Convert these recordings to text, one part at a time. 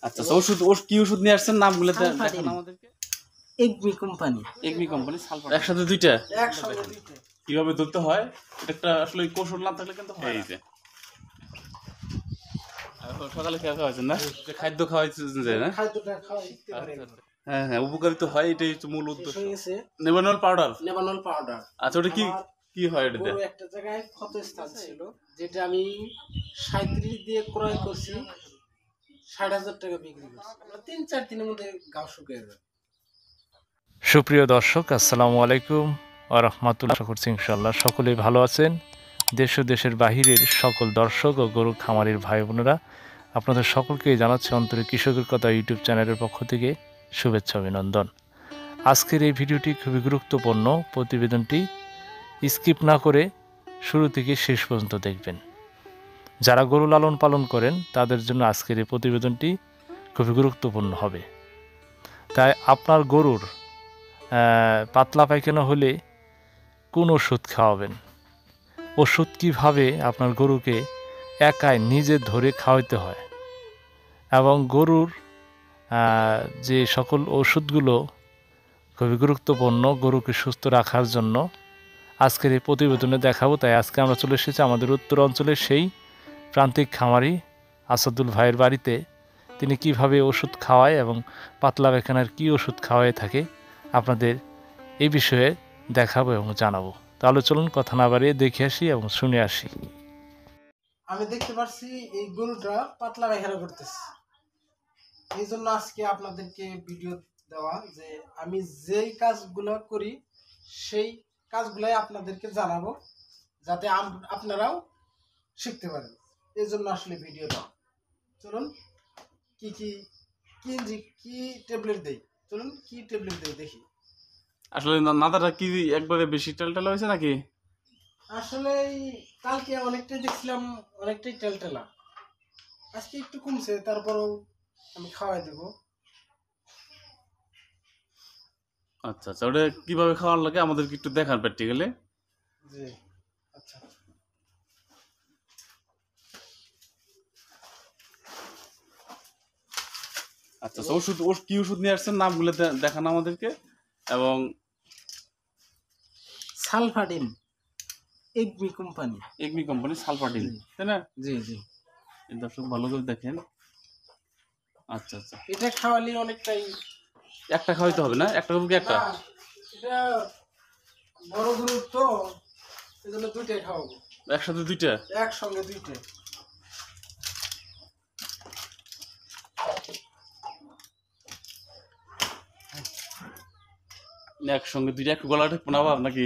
আচ্ছা ওষুধ কি ওষুধ নিয়ে আসছেন নামগুলো দেখান আমাদেরকে। এগমি কোম্পানি সালফার একসাথে দুইটা একসঙ্গে দুইটা কিভাবে ধরতে হয় এটা একটা আসলে কৌশল না থাকলে কিন্তু হয়। এই যে সকালে খাওয়া হয়েছে না, খাদ্য খাওয়াইছেন যে না, খাদ্যটা খাওয়া শিখতে পারে। হ্যাঁ হ্যাঁ উপকারিত হয়, এটাই হচ্ছে মূল উদ্দেশ্য। নেভানোল পাউডার আচ্ছা ওটা কি কি হয় এটা? বড় একটা জায়গায় ক্ষতস্থান ছিল যেটা আমি 37 দিয়ে ক্রয় করছি, 60,000 টাকা বিক্রি করছি। আমরা 3-4 দিনের মধ্যে গাও শুকিয়ে যাবে। সুপ্রিয় দর্শক, আসসালামু আলাইকুম ওয়া রাহমাতুল্লাহ। আশা করছি ইনশাআল্লাহ সকলেই ভালো আছেন। দেশ ও দেশের বাহিরের সকল দর্শক ও গরু খামারির ভাই বোনেরা, আপনাদের সকলকেই জানাচ্ছি অন্তরে কৃষকের কথা ইউটিউব চ্যানেলের পক্ষ থেকে শুভেচ্ছা অভিনন্দন। আজকের এই ভিডিওটি খুবই গুরুত্বপূর্ণ। প্রতিবেদনটি স্কিপ না করে শুরু থেকে শেষ পর্যন্ত দেখবেন। যারা গরু লালন পালন করেন তাদের জন্য আজকের এই প্রতিবেদনটি খুবই গুরুত্বপূর্ণ হবে। তাই আপনার গরুর পাতলা পায়খানা হলে কোন ওষুধ খাওয়াবেন, ওষুধ কীভাবে আপনার গরুকে একাই নিজে ধরে খাওয়াতে হয়, এবং গরুর যে সকল ওষুধগুলো খুবই গুরুত্বপূর্ণ গরুকে সুস্থ রাখার জন্য আজকের এই প্রতিবেদনে দেখাবো। তাই আজকে আমরা চলে এসেছি আমাদের উত্তর অঞ্চলের সেই প্রান্তিক খামারি আসাদুল ভাইয়ের বাড়িতে। তিনি কিভাবে ওষুধ খাওয়ায় এবং পাতলা পায়খানার কী ওষুধ খাওয়ায় থাকে আপনাদের এই বিষয়ে দেখাবো এবং জানাবো। তাহলে চলুন কথা না বাড়িয়ে দেখে আসি এবং শুনে আসি। আমি দেখতে পাচ্ছি এই গরুটা পাতলা পায়খানা করতেছে, এই জন্য আজকে আপনাদেরকে ভিডিও দেওয়া যে আমি যেই কাজগুলো করি সেই কাজগুলাই আপনাদেরকে জানাবো, যাতে আপনারাও শিখতে পারেন। এই জন্য আসলে ভিডিও দেওয়া। চলুন কি ট্যাবলেট দেই, চলুন কি ট্যাবলেট দেই দেখি। আসলে মাথাটা কি একবারে বেশি টেলটেলা হয়েছে নাকি? আসলে কালকে অনেকটাই দেখছিলাম, অনেকটাই টেলটেলা, আজকে একটু কমছে, তারপরেও আমি খাওয়াই দেবো। আচ্ছা আচ্ছা ওটা কিভাবে খাওয়ার লাগে আমাদেরকে একটু দেখান প্র্যাকটিক্যালি। জি আচ্ছা। আচ্ছা ওষুধ কি ওষুধ নিয়ে আসছেন নামগুলো দেখান আমাদেরকে। এবং সালফাডিন এগমি কোম্পানি সালফাডিন, তাই না? জি জি দর্শক ভালো করে দেখেন। আচ্ছা আচ্ছা এটা খাওয়ালে অনেকটাই। একটা খাওয়াইতে হবে না? একটা গরুকে একটা? এটা বড় গরু তো এজন্য দুইটাই খাওয়াবো। একসাথে দুইটা? একসঙ্গে দুইটা। একসঙ্গে দুইটা একটু গলা ঠিক পোনাবার নাকি?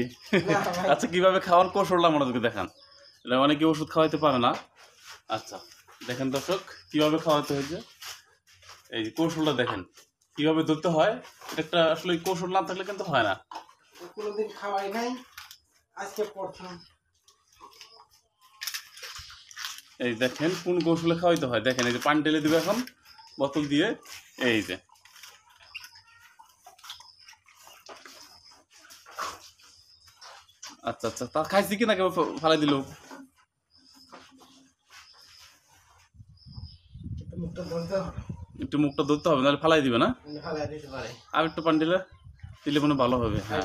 আচ্ছা কিভাবে খাওয়ার কৌশলটা আমাদেরকে দেখান। এটা অনেকে ওষুধ খাওয়াইতে পারে না। আচ্ছা দেখেন দর্শক কিভাবে খাওয়াতে হয়েছে, এই কৌশলটা দেখেন কিভাবে ধরতে হয়। এটা একটা আসলে কৌশল না থাকলে কিন্তু হয় না। কোনোদিন খাওয়াই নাই, আজকে প্রথম। এই দেখেন কোন কৌশলে খাওয়াইতে হয়। দেখেন এই যে পানি ঢেলে দিবে এখন বোতল দিয়ে। এই যে আচ্ছা আচ্ছা তা খাইছি কিনা কেউ ফালাই দিল? একটু মুখটা ধরতে হবে, নাহলে ফালাই দিবে না? আর একটু পানি দিলে মনে ভালো হবে। হ্যাঁ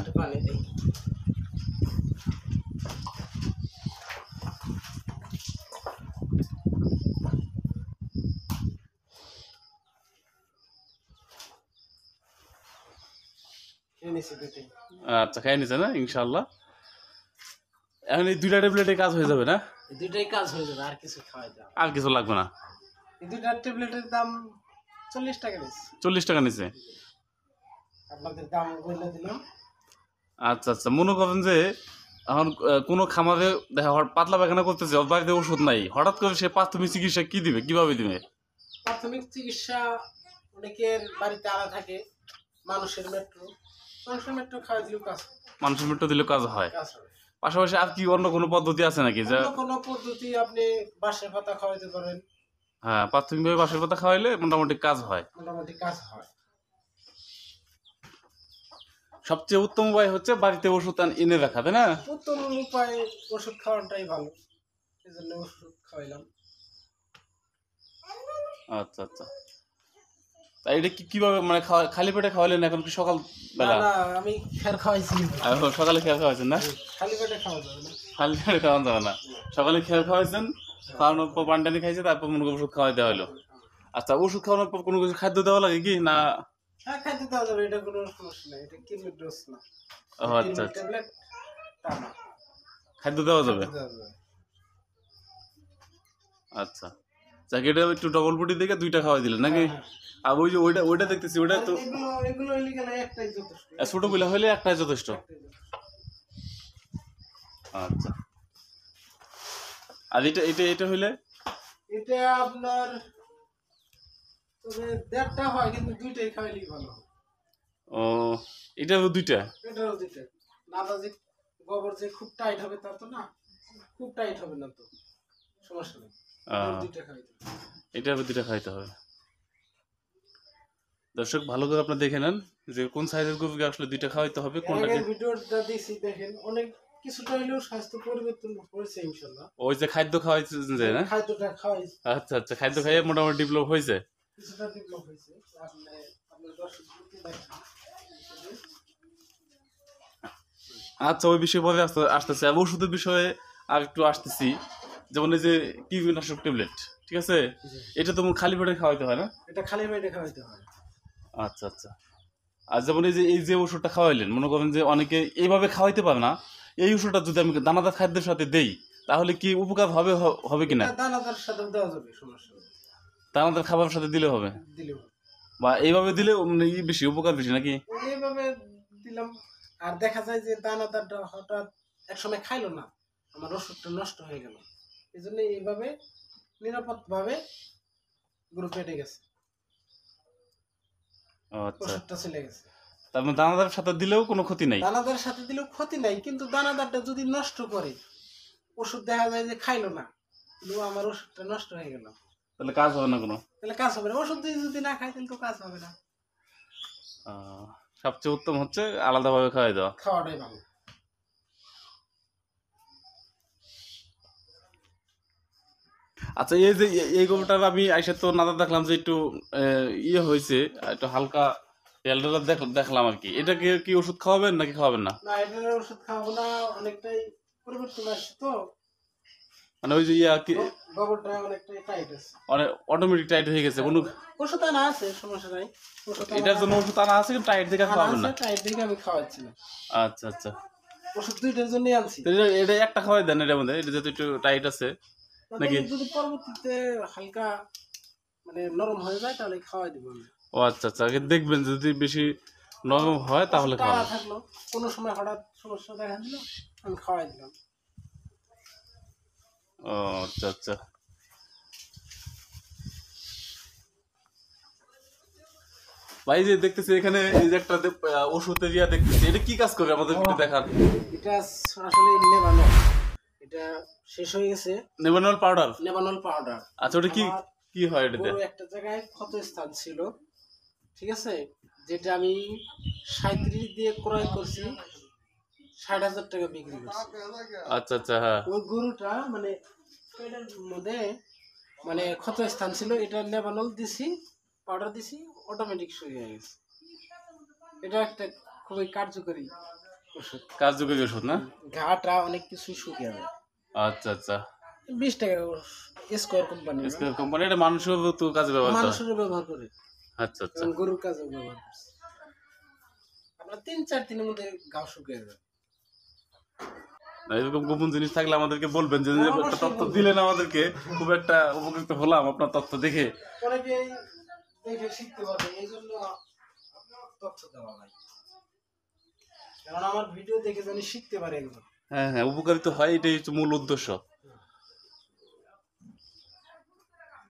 আচ্ছা খাই নিছে না ইনশাল্লাহ। এখন এই দুইটা ট্যাবলেটে কাজ হয়ে যাবে না? দুইটাই কাজ হয়ে যাবে, আর কিছু খাওয়াই যাবে, আর কিছু লাগবে না। এই দুইটা ট্যাবলেটের দাম 40 টাকা নিচ্ছে। 40 টাকা নিছে? আপনাদের দাম বলে দিলাম। আচ্ছা আচ্ছা মনে করেন যে এখন কোনো খামারে দেখা পাতলা পায়খানা করতেছে, ওর বাড়িতে ওষুধ নাই, হঠাৎ করে সে প্রাথমিক চিকিৎসা কি দিবে, কিভাবে দিবে? প্রাথমিক চিকিৎসা অনেকের বাড়িতে আলাদা থাকে। মানুষের মেট্রো খাওয়া দিলেও কাজ, মানুষের মেট্রো দিলে কাজ হয়। পাশাপাশি আর কি অন্য কোনো পদ্ধতি আছে নাকি? যে কোনো পদ্ধতি আপনি বাঁশের পাতা খাওয়াইতে পারেন। হ্যাঁ প্রাথমিকভাবে বাঁশের পাতা খাওয়াইলে মোটামুটি কাজ হয়। সবচেয়ে উত্তম উপায় হচ্ছে বাড়িতে ওষুধ এনে রাখা, তাই না? উত্তম উপায় ওষুধ খাওয়াটাই ভালো, এই জন্য ওষুধ খাওয়াইলাম। আচ্ছা আচ্ছা তা এটা কিভাবে মানে খালি পেটে খাওয়ালেন? এখন কি সকাল না বেলা? না আমি খের খাওয়াইছি সকালে খেয়াল খাওয়াইছেন না? খালি পেটে খাওয়া যাবে না। খালি পেটে খাওয়ানো যাবে না। সকালে খেয়াল খাওয়াইছেন, খাওয়ানোর পর পানি টানি খাইছে, তারপর মনে ওষুধ খাওয়াই দেওয়া হলো। আচ্ছা, ওষুধ খাওয়ানোর পর কোনো কিছু খাদ্য দেওয়া লাগে কি না? হ্যাঁ খাইতে দেওয়া যাবে, এটা কোনো সমস্যা নেই, এটা কিডনি ডোজ না। ও আচ্ছা আচ্ছা, ট্যাবলেট তা না, খাদ্য দেওয়া যাবে। দেওয়া যাবে। আচ্ছা, যাকে এটা একটু ডবল বডি দেখে 2টা খাওয়াই দিলেন নাকি? আর ওই যে ওইটা দেখতেছি, ওইটা তো এগুলো হইলে গেলে একটাই যথেষ্ট। ছোট পিলা হইলে একটাই যথেষ্ট। আচ্ছা, আর এটা হইলে এটা আপনার তবে 1.5টা হয়, কিন্তু 2টাই খাইলেই ভালো হয়। ও, এটাও 2টা? এটাও 2টা। নাদা যে গোবর যে খুব টাইট হবে তা তো না, খুব টাইট হবে না তো সমস্যা নেই, 2টা খাইতে হবে। এটার 2টা খাইতে হবে। দর্শক ভালো করে আপনারা দেখে নেন যে কোন সাইজের গরুকে আসলে 2টা খাওয়াইতে হবে, কোনটাকে। আগের ভিডিওটা দিছি দেখেন, অনেক কিছুটা হইলেও স্বাস্থ্য পরিবর্তন হয়েছে ইনশাআল্লাহ। ওই যে খাদ্য খাওয়াইছেন যে না? খাদ্যটা খাওয়াই আচ্ছা আচ্ছা, খাদ্য খাইয়ে মোটামুটি ডেভেলপ হয়েছে। কিছুটা ডেভেলপ হয়েছে। আপনি আপনার দর্শকদেরকে দেখেন। আচ্ছা, ওই বিষয়ে পরে আসতেছে। আর ওষুধের বিষয়ে আর একটু আসতেছি। যেমন এই যে কীটনাশক ট্যাবলেট, ঠিক আছে, এটা তো খালি পেটে খাওয়াইতে হয় না? এটা খালি পেটে খাওয়াইতে হয়। আচ্ছা আচ্ছা। আর যেমন এই যে ওষুধটা খাওয়াইলেন, মনে করেন যে অনেকে এইভাবে খাওয়াইতে পারে না, এই ওষুধটা যদি আমি দানাদার খাদ্যের সাথে দেই তাহলে কি উপকার হবে কিনা? দানাদার সাথে দেওয়া যাবে, সমস্যা নেই। দানাদার খাবারের সাথে দিলে হবে, দিলেও বা এইভাবে দিলে বেশি উপকার বেশি নাকি? এইভাবে দিলাম। আর দেখা যায় যে দানাদারটা হঠাৎ একসময় খাইলো না, আমার ওষুধটা নষ্ট হয়ে গেল, এই জন্য এইভাবে নিরাপদ ভাবে গরু পেটে গেছে, আচ্ছা, ওষুধটা চলে গেছে। তার মানে দানাদারের সাথে দিলেও কোনো ক্ষতি নাই? দানাদারের সাথে দিলেও ক্ষতি নাই, কিন্তু দানাদারটা যদি নষ্ট করে, ওষুধ দেখা যায় যে খাইলো না, কিন্তু আমার ওষুধটা নষ্ট হয়ে গেল, তাহলে কাজ হবে না কোনো? তাহলে কাজ হবে না। ওষুধ দিয়ে যদি না খাই তাহলে তো কাজ হবে না। সবচেয়ে উত্তম হচ্ছে আলাদাভাবে খাওয়াই দেওয়া, খাওয়াটাই ভালো। আচ্ছা, এই যে এই গরুটার আমি আইসা তো নাদা দেখলাম যে একটু ইয়ে হয়েছে, একটু হালকা তেলটা দেখলাম আর কি। এটাকে কি ওষুধ খাওয়াবেন নাকি খাওয়াবেন না? না, এটার ওষুধ খাওয়াবো না, অনেকটাই পরিবর্তন আসছে তো, মানে ওই যে ইয়া কি গোবরটা অনেকটাই টাইট আছে, অনেক অটোমেটিক টাইট হয়ে গেছে। কোনো ওষুধ আনা আছে, সমস্যা নাই। এটার জন্য ওষুধ আনা আছে, কিন্তু টাইট দেখে খাওয়াবেন না? টাইট দেখে আমি খাওয়াচ্ছি না। আচ্ছা আচ্ছা, ওষুধ 2টার জন্যই আনছি। তো এটা একটা খাওয়াই দেন এটার মধ্যে, এটা যেহেতু একটু টাইট আছে নাকি? যদি পরবর্তীতে হালকা মানে নরম হয়ে যায় তাহলে খাওয়াই দিব আমি। ও আচ্ছা আচ্ছা, আগে দেখবেন যদি বেশি নরম হয় তাহলে টানা খাওয়াবেন। থাকলো, কোনো সময় হঠাৎ সমস্যা দেখা দিল, আমি খাওয়াই দিলাম। ও আচ্ছা আচ্ছা। ভাই যে দেখতেছি এখানে এই যে একটা ওষুধের ইয়া দেখতেছি, এটা কি কাজ করে আমাদের একটু দেখান। এটা আসলে নেবানো, এটা শেষ হয়ে গেছে। নেভানল পাউডার? নেবানল পাউডার। আচ্ছা, ওটা কি কি হয় এটাতে? একটা জায়গায় ক্ষত স্থান ছিল, ঠিক আছে, যেটা আমি 37 দিয়ে ক্রয় করছি, 60,000 টাকা বিক্রি করছি। আচ্ছা আচ্ছা, হ্যাঁ। ওই গরুটা মানে পেটের মধ্যে মানে ক্ষত স্থান ছিল, এটা লেবানল দিছি, পাউডার দিছি, অটোমেটিক শুকিয়ে গেছে। এটা একটা খুবই কার্যকরী ওষুধ। কার্যকরী ওষুধ না? ঘাটা অনেক কিছু শুকিয়ে যায়। আচ্ছা আচ্ছা, 20 টাকা স্কোয়ার কোম্পানি, স্কয়ার কোম্পানি। এটা মানুষের তো কাজে ব্যবহার করে? মানুষের ব্যবহার করে, আচ্ছা আচ্ছা, এবং গরুর কাজে ব্যবহার করছে। আমরা 3-4 দিনের মধ্যে ঘাও শুকিয়ে যায়। এরকম গোপন জিনিস থাকলে আমাদেরকে বলবেন, যে একটা তথ্য দিলেন আমাদেরকে, খুব একটা উপকৃত হলাম আপনার তথ্য দেখে। অনেকেই দেখে শিখতে পারবে, এই জন্য তথ্য দেওয়া ভাই, কারণ আমার ভিডিও দেখে জানি শিখতে পারে একদম। হ্যাঁ হ্যাঁ, উপকারিত হয়, এটাই হচ্ছে মূল উদ্দেশ্য।